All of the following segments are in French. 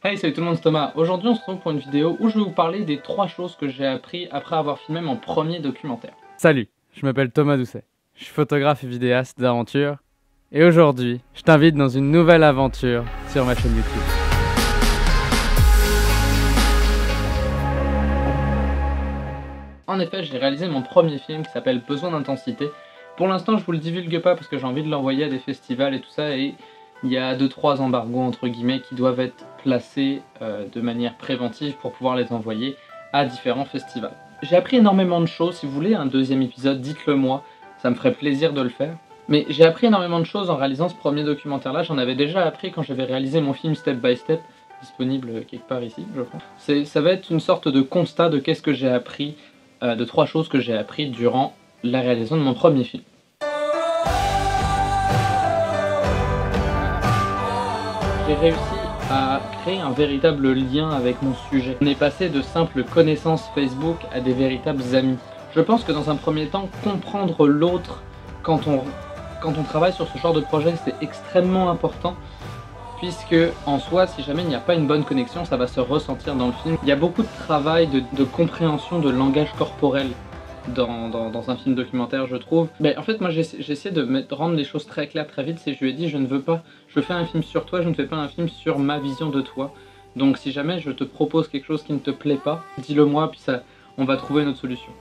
Hey, salut tout le monde, c'est Thomas. Aujourd'hui, on se retrouve pour une vidéo où je vais vous parler des 3 choses que j'ai appris après avoir filmé mon premier documentaire. Salut, je m'appelle Thomas Doucet. Je suis photographe et vidéaste d'aventure. Et aujourd'hui, je t'invite dans une nouvelle aventure sur ma chaîne YouTube. En effet, j'ai réalisé mon premier film qui s'appelle Besoin d'intensité. Pour l'instant, je vous le divulgue pas parce que j'ai envie de l'envoyer à des festivals et tout ça, et il y a 2-3 embargos entre guillemets qui doivent être placés de manière préventive pour pouvoir les envoyer à différents festivals. J'ai appris énormément de choses. Si vous voulez un deuxième épisode, dites-le moi, ça me ferait plaisir de le faire. Mais j'ai appris énormément de choses en réalisant ce premier documentaire là. J'en avais déjà appris quand j'avais réalisé mon film Step by Step, disponible quelque part ici je crois. Ça va être une sorte de constat de qu'est-ce que j'ai appris, de 3 choses que j'ai appris durant la réalisation de mon premier film. J'ai réussi à créer un véritable lien avec mon sujet. On est passé de simples connaissances Facebook à des véritables amis. Je pense que dans un premier temps, comprendre l'autre quand on travaille sur ce genre de projet, c'est extrêmement important, puisque en soi, si jamais il n'y a pas une bonne connexion, ça va se ressentir dans le film. Il y a beaucoup de travail de compréhension de langage corporel dans un film documentaire, je trouve. Mais en fait, moi j'ai essayé de rendre les choses très claires très vite. C'est je lui ai dit, je fais un film sur toi, je ne fais pas un film sur ma vision de toi. Donc si jamais je te propose quelque chose qui ne te plaît pas, dis-le moi, puis on va trouver une autre solution.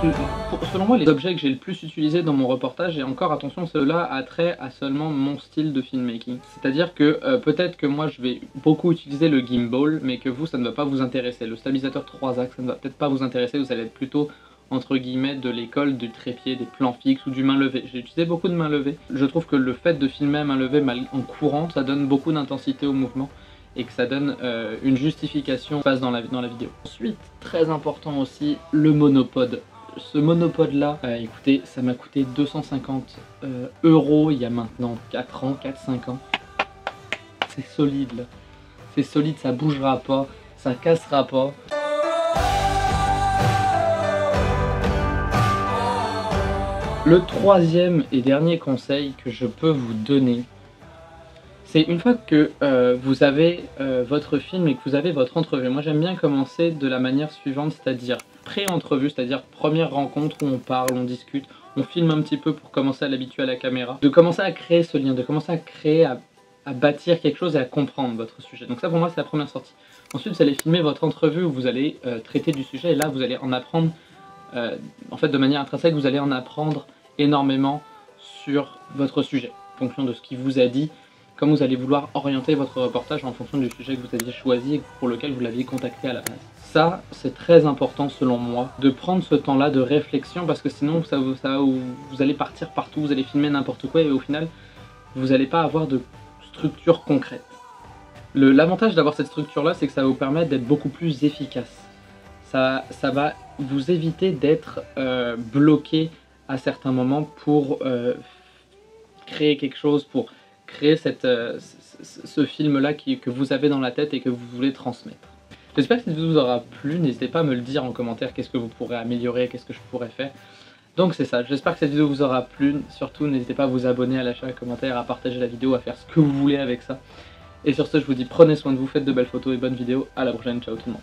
Donc, selon moi, les objets que j'ai le plus utilisés dans mon reportage, et encore attention, cela a trait à seulement mon style de filmmaking. C'est-à-dire que peut-être que moi je vais beaucoup utiliser le gimbal, mais que vous, ça ne va pas vous intéresser. Le stabilisateur 3 axes, ça ne va peut-être pas vous intéresser, vous allez être plutôt, entre guillemets, de l'école du trépied, des plans fixes ou du main levée. J'ai utilisé beaucoup de main levée. Je trouve que le fait de filmer à main levée en courant, ça donne beaucoup d'intensité au mouvement, et que ça donne une justification passe dans la vidéo. Ensuite, très important aussi, le monopode. Ce monopode là, écoutez, ça m'a coûté 250 € il y a maintenant 4 ans, 4-5 ans. C'est solide là. C'est solide, ça bougera pas, ça cassera pas. Le troisième et dernier conseil que je peux vous donner, c'est une fois que vous avez votre film et que vous avez votre entrevue. Moi j'aime bien commencer de la manière suivante, c'est-à-dire pré-entrevue, c'est-à-dire première rencontre où on parle, on discute, on filme un petit peu pour commencer à l'habituer à la caméra, de commencer à créer ce lien, de commencer à créer, à bâtir quelque chose et à comprendre votre sujet. Donc ça pour moi c'est la première sortie. Ensuite vous allez filmer votre entrevue où vous allez traiter du sujet, et là vous allez en apprendre, en fait de manière intrinsèque, vous allez en apprendre énormément sur votre sujet, en fonction de ce qu'il vous a dit, comme vous allez vouloir orienter votre reportage en fonction du sujet que vous aviez choisi et pour lequel vous l'aviez contacté à la base. Ça, c'est très important selon moi, de prendre ce temps-là de réflexion, parce que sinon vous allez partir partout, vous allez filmer n'importe quoi et au final, vous n'allez pas avoir de structure concrète. L'avantage d'avoir cette structure-là, c'est que ça va vous permettre d'être beaucoup plus efficace. Ça va vous éviter d'être bloqué à certains moments pour créer quelque chose, pour créer ce film-là que vous avez dans la tête et que vous voulez transmettre. J'espère que cette vidéo vous aura plu, n'hésitez pas à me le dire en commentaire, qu'est-ce que vous pourrez améliorer, qu'est-ce que je pourrais faire. Donc c'est ça, j'espère que cette vidéo vous aura plu, surtout n'hésitez pas à vous abonner, à lâcher un commentaire, à partager la vidéo, à faire ce que vous voulez avec ça. Et sur ce, je vous dis prenez soin de vous, faites de belles photos et bonne vidéo, à la prochaine, ciao tout le monde.